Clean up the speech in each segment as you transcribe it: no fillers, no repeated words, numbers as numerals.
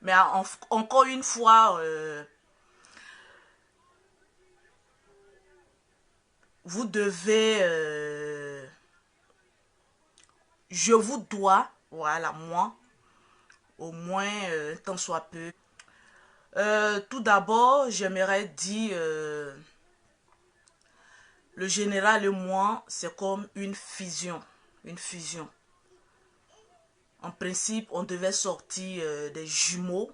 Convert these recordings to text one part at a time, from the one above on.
Mais encore une fois, vous devez... je vous dois, voilà, moi, au moins un tant soit peu. Tout d'abord, j'aimerais dire... le général et moi, c'est comme une fusion. Une fusion. En principe, on devait sortir des jumeaux.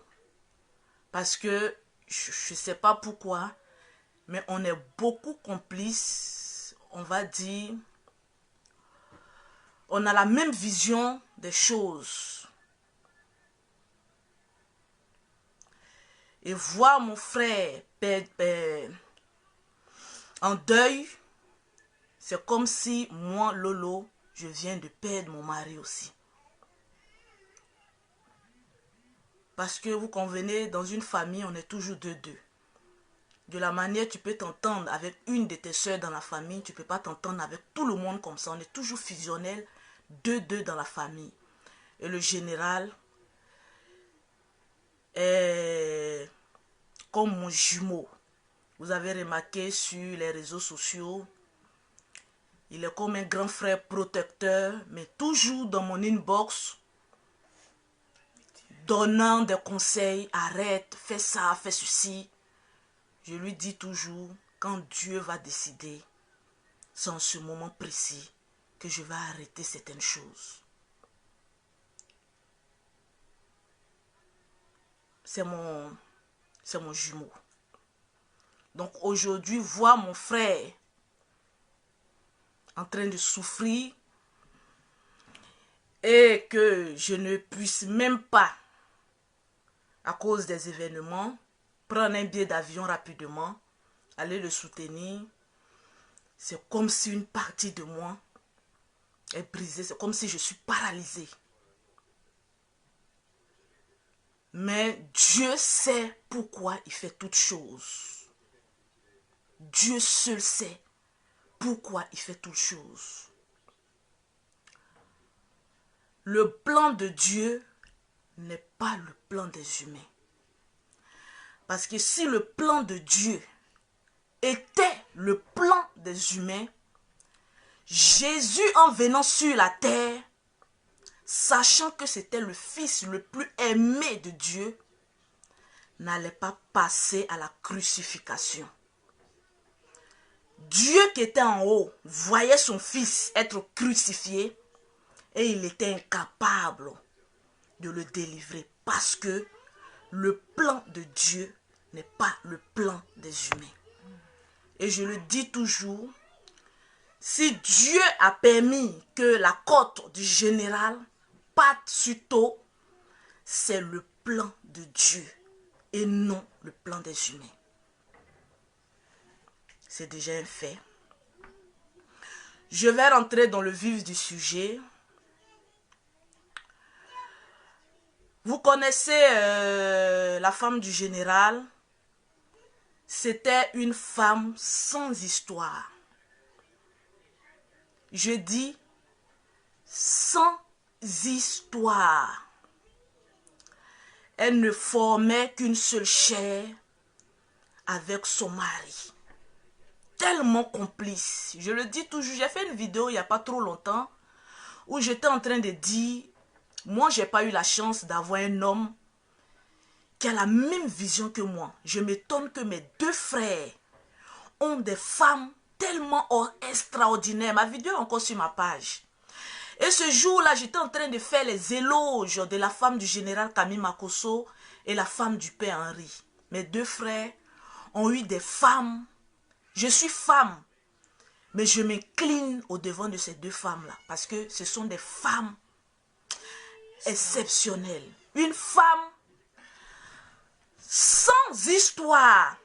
Parce que, je ne sais pas pourquoi, mais on est beaucoup complices. On va dire, on a la même vision des choses. Et voir mon frère en deuil, c'est comme si moi, Lolo, je viens de perdre mon mari aussi. Parce que vous convenez, dans une famille, on est toujours deux. De la manière tu peux t'entendre avec une de tes soeurs dans la famille, tu ne peux pas t'entendre avec tout le monde comme ça. On est toujours fusionnel, deux dans la famille. Et le général est comme mon jumeau. Vous avez remarqué sur les réseaux sociaux, il est comme un grand frère protecteur, mais toujours dans mon inbox, donnant des conseils, arrête, fais ça, fais ceci. Je lui dis toujours, quand Dieu va décider, c'est en ce moment précis que je vais arrêter certaines choses. C'est mon jumeau. Donc aujourd'hui, voir mon frère en train de souffrir et que je ne puisse même pas, à cause des événements, prendre un billet d'avion rapidement, aller le soutenir, c'est comme si une partie de moi est brisée, c'est comme si je suis paralysée. Mais Dieu sait pourquoi il fait toutes choses. Dieu seul sait pourquoi il fait toutes choses. Le plan de Dieu n'est pas le plan des humains. Parce que si le plan de Dieu était le plan des humains, Jésus en venant sur la terre, sachant que c'était le fils le plus aimé de Dieu, n'allait pas passer à la crucifixion. Dieu qui était en haut voyait son fils être crucifié et il était incapable de le délivrer parce que le plan de Dieu n'est pas le plan des humains. Et je le dis toujours, si Dieu a permis que la côte du général parte sur tôt, c'est le plan de Dieu et non le plan des humains. C'est déjà un fait. Je vais rentrer dans le vif du sujet. Vous connaissez la femme du général. C'était une femme sans histoire. Je dis sans histoire. Elle ne formait qu'une seule chair avec son mari. Tellement complice. Je le dis toujours, j'ai fait une vidéo il n'y a pas trop longtemps où j'étais en train de dire, moi j'ai pas eu la chance d'avoir un homme qui a la même vision que moi. Je m'étonne que mes deux frères ont des femmes tellement extraordinaires. Ma vidéo est encore sur ma page. Et ce jour-là, j'étais en train de faire les éloges de la femme du général Camille Makosso et la femme du père Henri. Mes deux frères ont eu des femmes. Je suis femme, mais je m'incline au devant de ces deux femmes-là parce que ce sont des femmes exceptionnelles. Une femme sans histoire.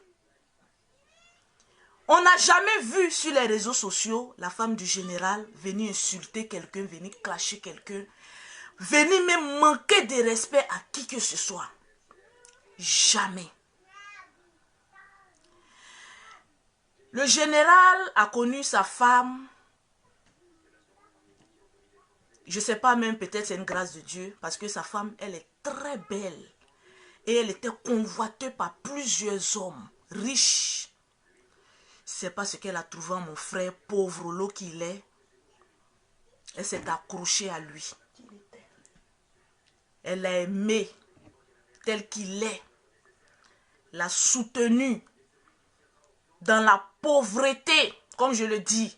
On n'a jamais vu sur les réseaux sociaux la femme du général venir insulter quelqu'un, venir clasher quelqu'un, venir même manquer de respect à qui que ce soit. Jamais. Le général a connu sa femme. Je ne sais pas même, peut-être c'est une grâce de Dieu, parce que sa femme, elle est très belle. Et elle était convoitée par plusieurs hommes riches. C'est pas ce qu'elle a trouvé à mon frère, pauvre lot qu'il est. Elle s'est accrochée à lui. Elle l'a aimé tel qu'il est. L'a soutenu dans la pauvreté, comme je le dis.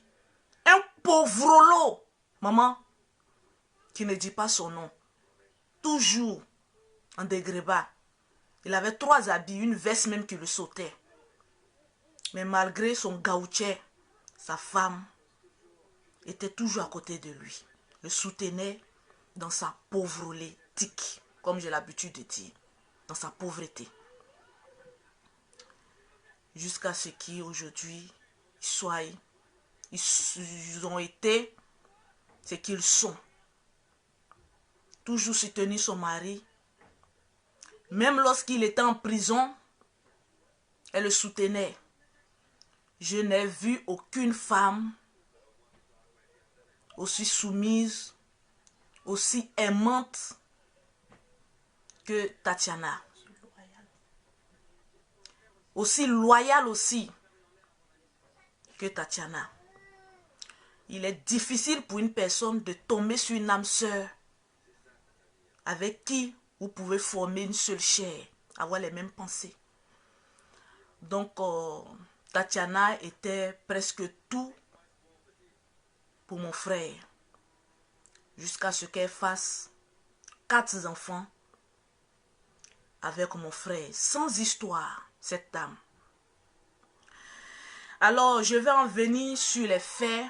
Un pauvre lot. Maman, qui ne dit pas son nom. Toujours en degré bas. Il avait 3 habits, une veste même qui le sautait. Mais malgré son gauchet, sa femme était toujours à côté de lui. Le soutenait dans sa pauvreté, comme j'ai l'habitude de dire. Dans sa pauvreté. Jusqu'à ce qu'aujourd'hui, ils ont été ce qu'ils sont. Toujours soutenu son mari. Même lorsqu'il était en prison, elle le soutenait. Je n'ai vu aucune femme aussi soumise, aussi aimante que Tatiana. Aussi loyale aussi que Tatiana. Il est difficile pour une personne de tomber sur une âme sœur avec qui vous pouvez former une seule chair, avoir les mêmes pensées. Donc, Tatiana était presque tout pour mon frère. Jusqu'à ce qu'elle fasse 4 enfants avec mon frère. Sans histoire, cette dame. Alors, je vais en venir sur les faits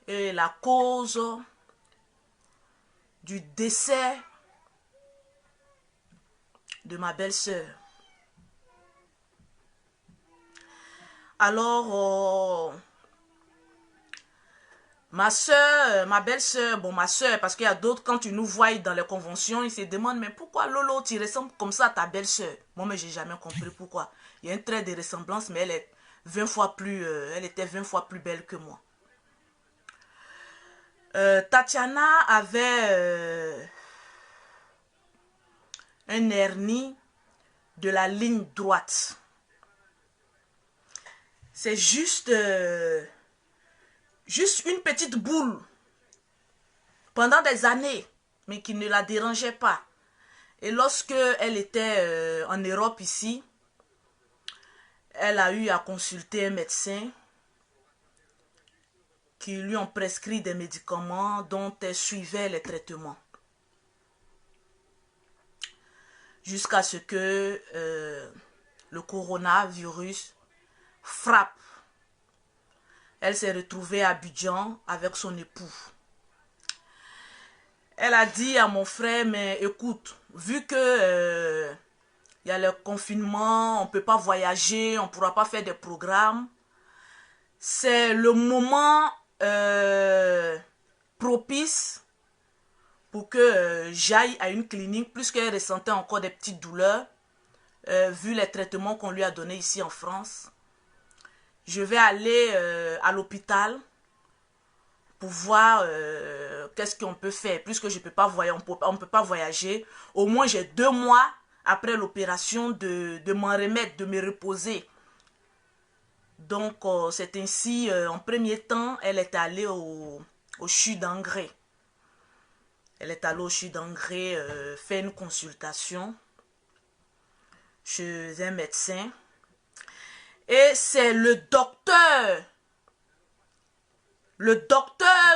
et la cause du décès de ma belle-sœur. Alors, ma soeur, ma belle-sœur, bon ma soeur, parce qu'il y a d'autres, quand tu nous vois dans les conventions, ils se demandent, mais pourquoi Lolo, tu ressembles comme ça à ta belle-sœur? Moi, mais j'ai jamais compris pourquoi. Il y a un trait de ressemblance, mais elle est 20 fois plus, elle était 20 fois plus belle que moi. Tatiana avait un hernie de la ligne droite. C'est juste une petite boule pendant des années, mais qui ne la dérangeait pas. Et lorsque elle était en Europe ici, elle a eu à consulter un médecin qui lui ont prescrit des médicaments dont elle suivait les traitements. Jusqu'à ce que le coronavirus frappe. Elle s'est retrouvée à Abidjan avec son époux. Elle a dit à mon frère, mais écoute, vu que il y a le confinement, on ne peut pas voyager, on ne pourra pas faire des programmes, c'est le moment propice pour que j'aille à une clinique, puisqu'elle ressentait encore des petites douleurs, vu les traitements qu'on lui a donnés ici en France. Je vais aller à l'hôpital pour voir qu'est-ce qu'on peut faire, puisque je peux pas voyager, on peut pas voyager. Au moins, j'ai 2 mois après l'opération de m'en remettre, de me reposer. Donc, c'est ainsi, en premier temps, elle est allée au CHU d'Angré. Elle est allée au CHU d'Angré faire une consultation chez un médecin. Et c'est le docteur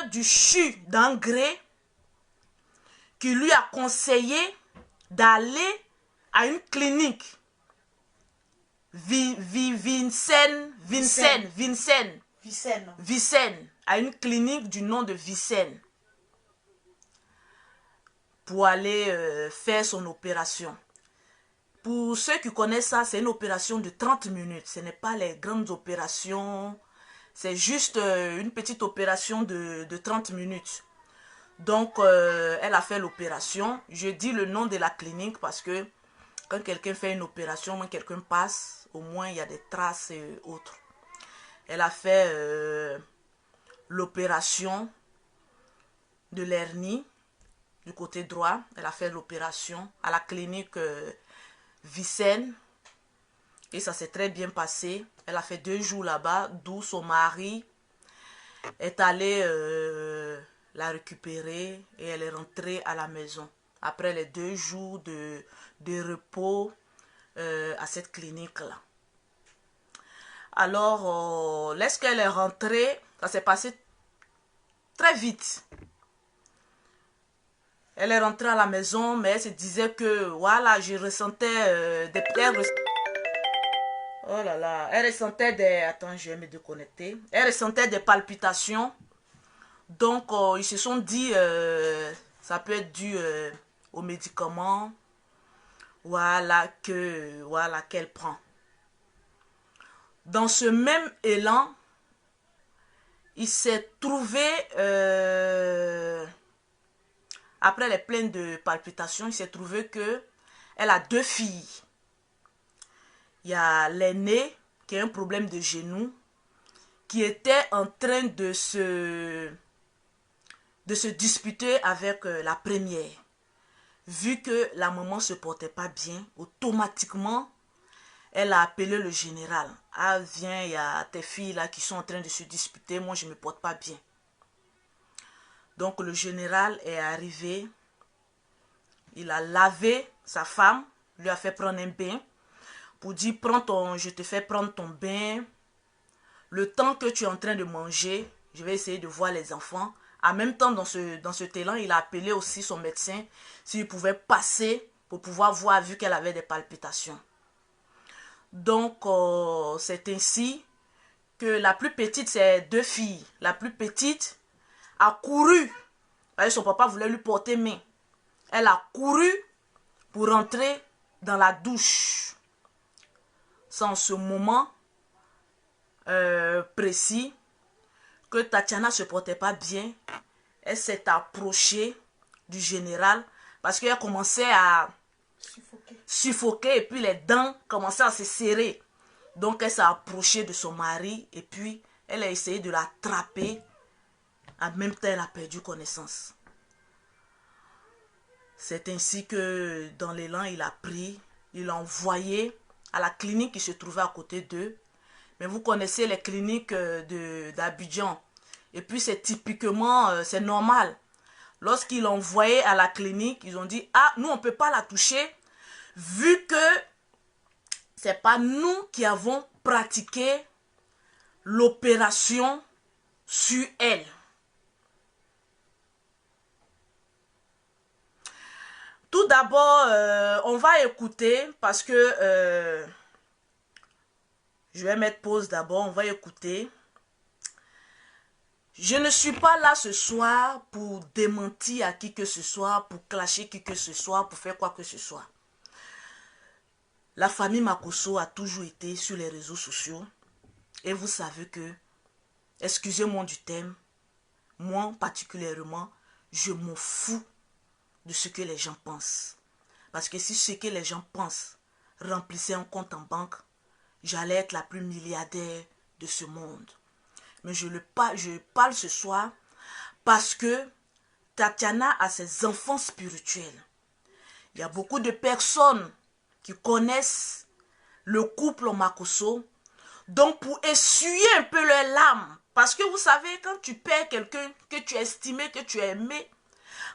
du CHU d'Angré qui lui a conseillé d'aller à une clinique. Vicenne, à une clinique du nom de Vicenne, pour aller faire son opération. Pour ceux qui connaissent ça, c'est une opération de 30 minutes. Ce n'est pas les grandes opérations. C'est juste une petite opération de 30 minutes. Donc, elle a fait l'opération. Je dis le nom de la clinique parce que quand quelqu'un fait une opération, quand quelqu'un passe, au moins il y a des traces et autres. Elle a fait l'opération de l'hernie du côté droit. Elle a fait l'opération à la clinique Vicenne. Et ça s'est très bien passé. Elle a fait 2 jours là-bas, d'où son mari est allé la récupérer et elle est rentrée à la maison. Après les 2 jours de repos à cette clinique-là. Alors, lorsqu'elle est rentrée, ça s'est passé très vite. Elle est rentrée à la maison, mais elle se disait que, voilà, je ressentais des... Oh là là, elle ressentait des... Attends, je vais me déconnecter. Elle ressentait des palpitations. Donc, ils se sont dit, ça peut être dû aux médicaments, voilà, qu'elle prend. Dans ce même élan, il s'est trouvé, après les plaintes de palpitations, il s'est trouvé que elle a 2 filles. Il y a l'aînée qui a un problème de genou, qui était en train de se disputer avec la première. Vu que la maman ne se portait pas bien, automatiquement, elle a appelé le général. Ah, viens, il y a tes filles là qui sont en train de se disputer, moi je ne me porte pas bien. Donc le général est arrivé, il a lavé sa femme, lui a fait prendre un bain, pour dire, je te fais prendre ton bain, le temps que tu es en train de manger, je vais essayer de voir les enfants. En même temps, dans ce élan, il a appelé aussi son médecin, s'il pouvait passer pour pouvoir voir, vu qu'elle avait des palpitations. Donc, c'est ainsi que la plus petite, c'est 2 filles. La plus petite a couru, parce que son papa voulait lui porter main. Elle a couru pour rentrer dans la douche. C'est en ce moment précis que Tatiana ne se portait pas bien. Elle s'est approchée du général parce qu'elle commençait à suffoquer et puis les dents commençaient à se serrer. Donc elle s'est approchée de son mari et puis elle a essayé de l'attraper. En même temps, elle a perdu connaissance. C'est ainsi que dans l'élan, il a pris, il l'a envoyé à la clinique qui se trouvait à côté d'eux. Mais vous connaissez les cliniques d'Abidjan. Et puis c'est typiquement, c'est normal. Lorsqu'ils l'ont envoyé à la clinique, ils ont dit, ah, nous on ne peut pas la toucher, vu que ce n'est pas nous qui avons pratiqué l'opération sur elle. Tout d'abord, on va écouter parce que je vais mettre pause d'abord, on va écouter. Je ne suis pas là ce soir pour démentir à qui que ce soit, pour clasher qui que ce soit, pour faire quoi que ce soit. La famille Makosso a toujours été sur les réseaux sociaux. Et vous savez que, excusez-moi du thème, moi particulièrement, je m'en fous de ce que les gens pensent. Parce que si ce que les gens pensent remplissait un compte en banque, j'allais être la plus milliardaire de ce monde. Mais je parle ce soir parce que Tatiana a ses enfants spirituels. Il y a beaucoup de personnes qui connaissent le couple Makosso. Donc pour essuyer un peu leurs larmes, parce que vous savez, quand tu perds quelqu'un que tu estimais, que tu as aimé,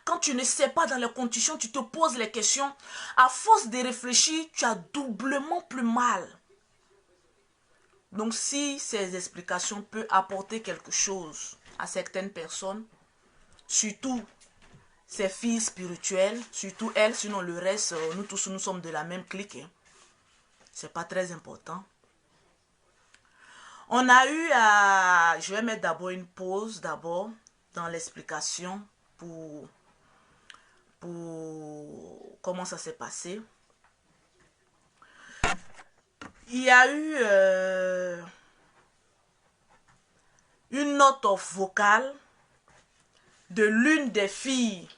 quand tu ne sais pas dans les conditions, tu te poses les questions. À force de réfléchir, tu as doublement plus mal. Donc si ces explications peuvent apporter quelque chose à certaines personnes, surtout ces filles spirituelles, surtout elles, sinon le reste, nous tous nous sommes de la même clique. Hein. C'est pas très important. On a eu à... Je vais mettre d'abord une pause d'abord dans l'explication pour comment ça s'est passé. Il y a eu une note vocale de l'une des filles.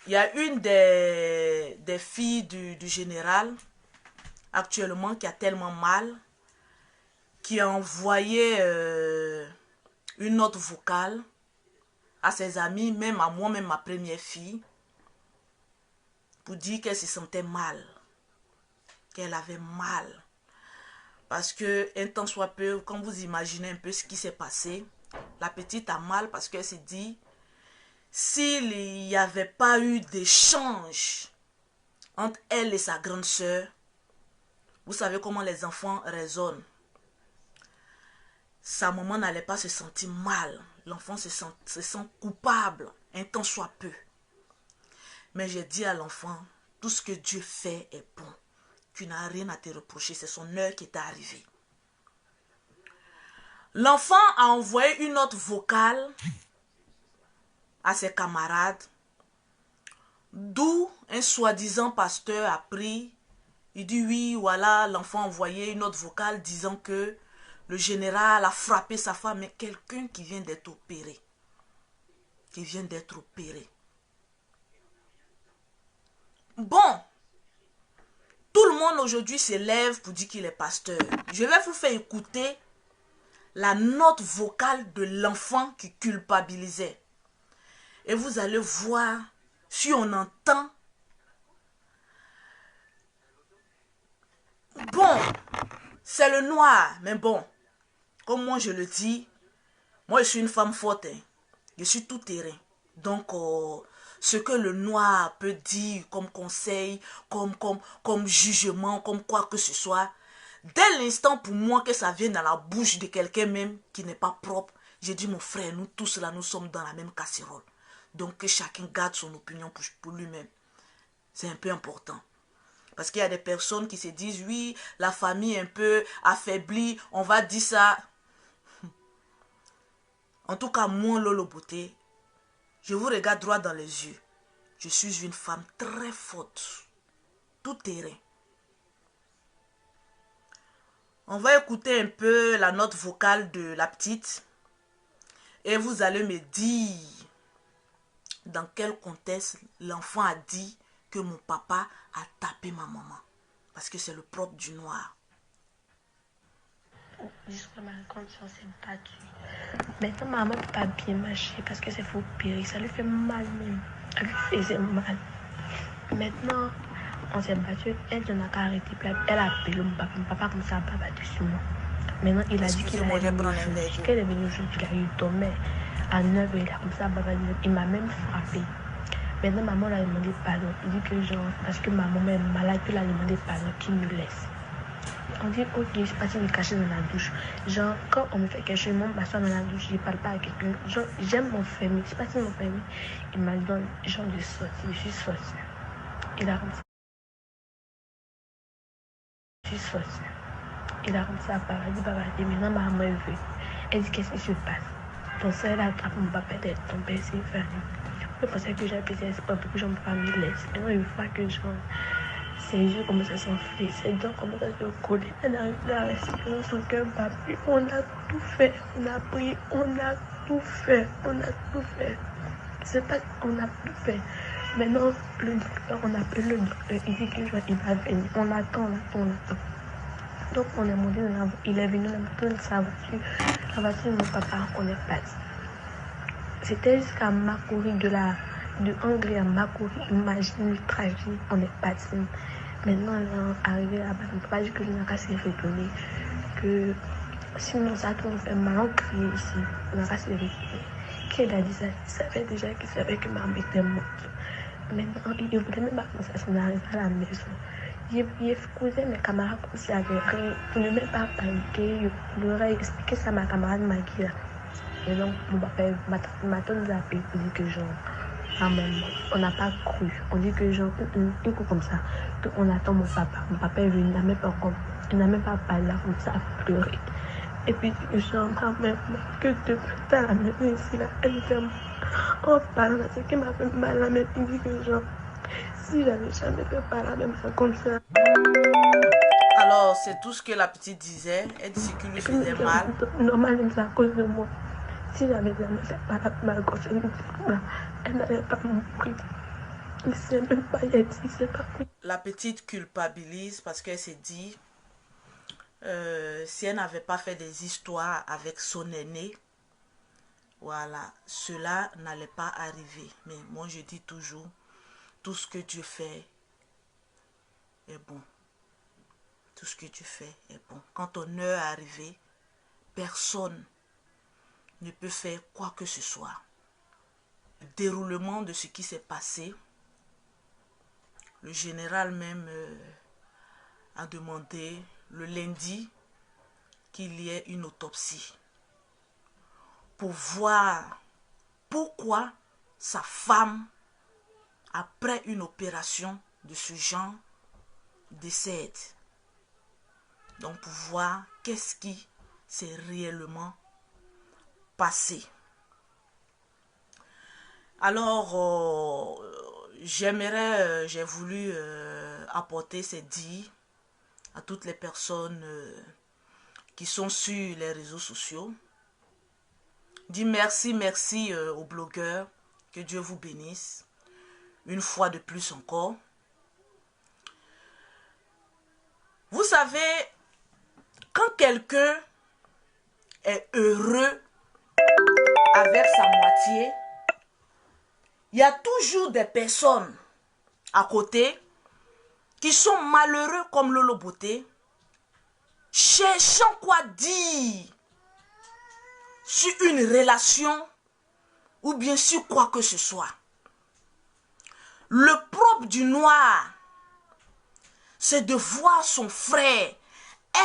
Il y a une des filles du général actuellement qui a tellement mal, qui a envoyé une note vocale à ses amis, même à moi, même ma première fille, pour dire qu'elle se sentait mal, qu'elle avait mal. Parce que, un temps soit peu, quand vous imaginez un peu ce qui s'est passé, la petite a mal parce qu'elle s'est dit, s'il n'y avait pas eu d'échange entre elle et sa grande sœur, vous savez comment les enfants raisonnent. Sa maman n'allait pas se sentir mal. L'enfant se sent coupable, un temps soit peu. Mais j'ai dit à l'enfant, tout ce que Dieu fait est bon. Tu n'as rien à te reprocher, c'est son heure qui est arrivée. L'enfant a envoyé une note vocale à ses camarades, d'où un soi-disant pasteur a pris. Il dit oui, voilà, l'enfant a envoyé une note vocale disant que le général a frappé sa femme, mais quelqu'un qui vient d'être opéré. Qui vient d'être opéré. Bon, tout le monde aujourd'hui s'élève pour dire qu'il est pasteur. Je vais vous faire écouter la note vocale de l'enfant qui culpabilisait. Et vous allez voir si on entend. Bon, c'est le noir, mais bon, comme moi je le dis, moi je suis une femme forte, hein. Je suis tout terrain. Donc, ce que le noir peut dire comme conseil, comme jugement, comme quoi que ce soit, dès l'instant pour moi que ça vient dans la bouche de quelqu'un même qui n'est pas propre, j'ai dit mon frère, nous tous là, nous sommes dans la même casserole. Donc, que chacun garde son opinion pour lui-même. C'est un peu important. Parce qu'il y a des personnes qui se disent, oui, la famille est un peu affaiblie, on va dire ça. En tout cas, moi, Lolo Beauté, je vous regarde droit dans les yeux. Je suis une femme très forte. Tout terrain. On va écouter un peu la note vocale de la petite. Et vous allez me dire dans quel contexte l'enfant a dit que mon papa a tapé ma maman. Parce que c'est le propre du noir. Jusqu'à ma conscience est battue. Maintenant, maman ne peut pas bien marcher parce que c'est faux pire. Ça lui fait mal même. Elle lui faisait mal. Maintenant, on s'est battu. Elle n'a qu'à arrêter. Elle a appelé mon papa comme ça, papa dessus moi. Maintenant, il a dit qu'il allait venir aujourd'hui. Qu'elle est venue aujourd'hui, il a eu tombé à 9h. Il a comme ça, papa, il m'a même frappé. Maintenant, maman l'a demandé pardon. Il dit que genre, parce que ma maman est malade, il a demandé pardon, qu'il me laisse. On dit, ok, je suis partie me cacher dans la douche. Genre, quand on me fait quelque chose, je m'assois dans la douche, je ne parle pas à quelqu'un. Genre, j'aime m'enfermer. Je suis partie m'enfermer. Il m'a dit, genre, de sortir. Je suis sortie. Il a comme ça. Je suis sortie. Il a comme ça à parler. Il dit, papa, et maintenant, ma maman est venue. Elle dit, qu'est-ce qui se passe? Ton soeur, elle attrape mon papa, elle est tombée, c'est fermé. Je pensais que j'avais fait espoir pour que je me laisse. Et une fois que genre, ses yeux commencent à s'enfler, ses dents commencent à se coller, elle arrive à respirer, son cœur bat plus. On a tout fait, on a prié, on a tout fait, on a tout fait. C'est pas qu'on a tout fait. Maintenant, le docteur, on appelle le docteur, il dit qu'il va venir. On attend. Donc, on est monté dans la voiture, il est venu dans sa voiture. La voiture de mon papa, on est parti. C'était jusqu'à Makori, de Hongrie à Makori. Imagine le trajet, on est parti. Maintenant, on est arrivé là-bas. On ne peut pas dire que je n'ai qu'à se retourner. Que sinon, ça nous fait mal. On crie ici. On n'a qu'à se retourner. Qui a dit ça? Il savait déjà qu'il savait que maman était morte. Maintenant, il ne voulait même pas commencer à s'en arriver à la maison. Il faisait mes camarades comme s'il y avait rien. Pour ne même pas paniquer. Il aurait expliqué ça à ma camarade Maggie. Et donc, mon papa, ma tante nous a appelé pour dire que genre, on n'a pas cru. On dit que genre, un coup comme ça. Donc, on attend mon papa. Mon papa est venu, il n'a même pas parlé là, comme ça, à pleurer. Et puis, genre, maman, que de à la maison ici, là, elle était en parlant, ce qui m'a fait mal, la même, il dit que genre, si j'avais jamais fait parler même comme ça. Alors, c'est tout ce que la petite disait. Elle disait qu'il lui faisait mal. Normalement, c'est à cause de moi. Si j'avais jamais fait parler ma gauche, elle n'allait pas mourir. Il ne sait même pas, il ne sait pas. La petite culpabilise parce qu'elle s'est dit, si elle n'avait pas fait des histoires avec son aîné, voilà, cela n'allait pas arriver. Mais moi, je dis toujours, tout ce que Dieu fait est bon. Tout ce que Dieu fait est bon. Quand ton heure est arrivée, personne ne peut faire quoi que ce soit. Le déroulement de ce qui s'est passé, le général même a demandé le lundi qu'il y ait une autopsie pour voir pourquoi sa femme, après une opération de ce genre, décède. Donc pour voir qu'est-ce qui s'est réellement passé. Alors, j'ai voulu apporter ces dires à toutes les personnes qui sont sur les réseaux sociaux. Dis merci aux blogueurs, que Dieu vous bénisse, une fois de plus encore. Vous savez, quand quelqu'un est heureux avec sa moitié, il y a toujours des personnes à côté qui sont malheureux comme Lolo Beauté, cherchant quoi dire sur une relation ou bien sur quoi que ce soit. Le propre du noir, c'est de voir son frère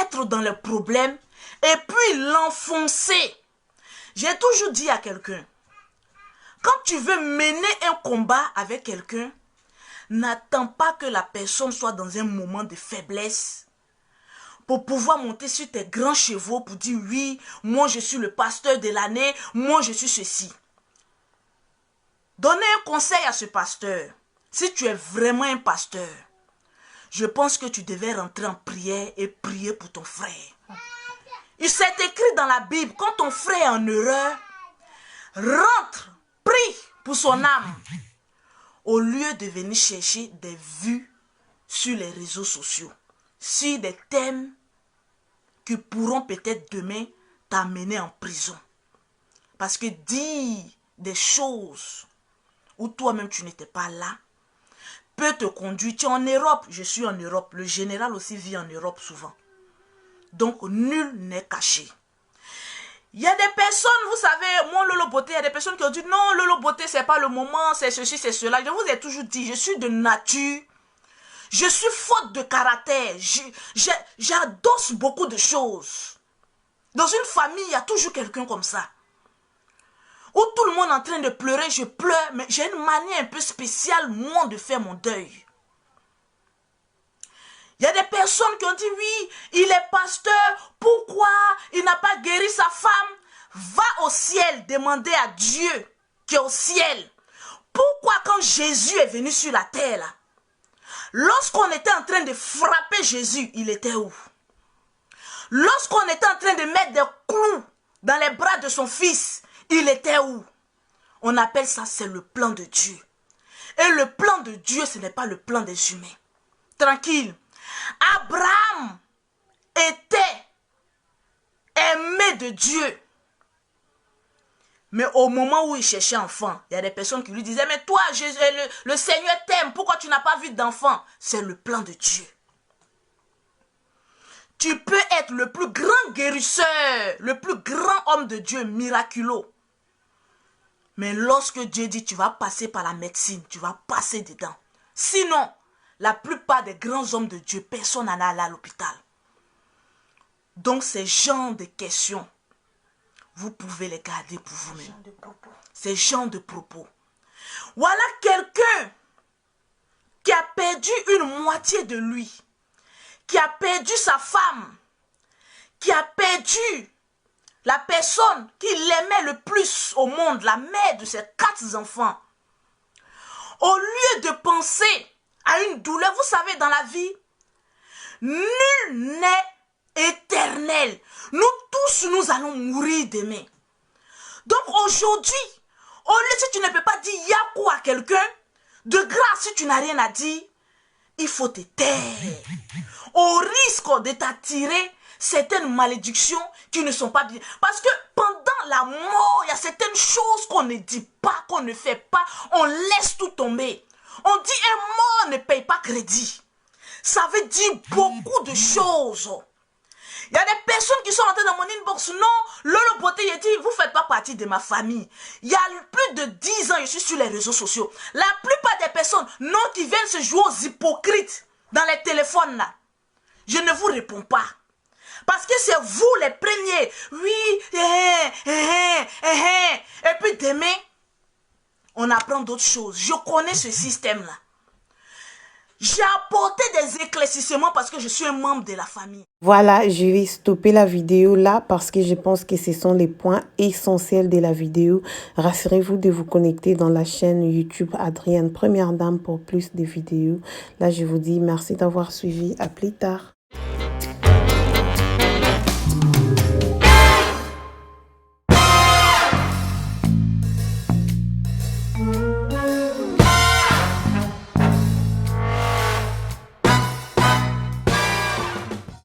être dans le problème et puis l'enfoncer. J'ai toujours dit à quelqu'un, quand tu veux mener un combat avec quelqu'un, n'attends pas que la personne soit dans un moment de faiblesse pour pouvoir monter sur tes grands chevaux pour dire oui, moi je suis le pasteur de l'année, moi je suis ceci. Donnez un conseil à ce pasteur. Si tu es vraiment un pasteur, je pense que tu devais rentrer en prière et prier pour ton frère. Il s'est écrit dans la Bible, quand ton frère est en erreur, rentre, prie pour son âme, au lieu de venir chercher des vues sur les réseaux sociaux, sur des thèmes qui pourront peut-être demain t'amener en prison. Parce que dire des choses où toi-même tu n'étais pas là, peut te conduire. Tu es en Europe, je suis en Europe. Le général aussi vit en Europe souvent. Donc, nul n'est caché. Il y a des personnes, vous savez, moi, Lolo Beauté, il y a des personnes qui ont dit, non, Lolo Beauté, c'est pas le moment, c'est ceci, c'est cela. Je vous ai toujours dit, je suis de nature, je suis faute de caractère, j'adosse beaucoup de choses. Dans une famille, il y a toujours quelqu'un comme ça. Où tout le monde est en train de pleurer, je pleure, mais j'ai une manière un peu spéciale, moi, de faire mon deuil. Il y a des personnes qui ont dit, oui, il est pasteur, pourquoi il n'a pas guéri sa femme? Va au ciel, demander à Dieu qui est au ciel. Pourquoi quand Jésus est venu sur la terre, là, lorsqu'on était en train de frapper Jésus, il était où? Lorsqu'on était en train de mettre des clous dans les bras de son fils, il était où? On appelle ça, c'est le plan de Dieu. Et le plan de Dieu, ce n'est pas le plan des humains. Tranquille. Abraham était aimé de Dieu. Mais au moment où il cherchait enfant, il y a des personnes qui lui disaient, mais toi, le Seigneur t'aime, pourquoi tu n'as pas vu d'enfant? C'est le plan de Dieu. Tu peux être le plus grand guérisseur, le plus grand homme de Dieu, miraculeux. Mais lorsque Dieu dit, tu vas passer par la médecine, tu vas passer dedans. Sinon, la plupart des grands hommes de Dieu, personne n'en a allé à l'hôpital. Donc, ces genres de questions, vous pouvez les garder pour vous-même. Ces genres de propos. Voilà quelqu'un qui a perdu une moitié de lui, qui a perdu sa femme, qui a perdu la personne qui l'aimait le plus au monde, la mère de ses 4 enfants. Au lieu de penser à une douleur, vous savez, dans la vie, nul n'est éternel. Nous tous, nous allons mourir demain. Donc aujourd'hui, au lieu, si tu ne peux pas dire yakou à quelqu'un, de grâce, si tu n'as rien à dire, il faut te taire. Au risque de t'attirer certaines malédictions qui ne sont pas bien. Parce que pendant la mort, il y a certaines choses qu'on ne dit pas, qu'on ne fait pas. On laisse tout tomber. On dit un mort ne paye pas crédit. Ça veut dire beaucoup de choses. Il y a des personnes qui sont entrées dans mon inbox. Non, Lolo Beauté, il dit, vous ne faites pas partie de ma famille. Il y a plus de 10 ans, je suis sur les réseaux sociaux. La plupart des personnes, non, qui viennent se jouer aux hypocrites dans les téléphones là. Je ne vous réponds pas. Parce que c'est vous les premiers. Oui, et puis demain, on apprend d'autres choses. Je connais ce système-là. J'ai apporté des éclaircissements parce que je suis un membre de la famille. Voilà, je vais stopper la vidéo là parce que je pense que ce sont les points essentiels de la vidéo. Rassurez-vous de vous connecter dans la chaîne YouTube Adrienne Première Dame pour plus de vidéos. Là, je vous dis merci d'avoir suivi. À plus tard.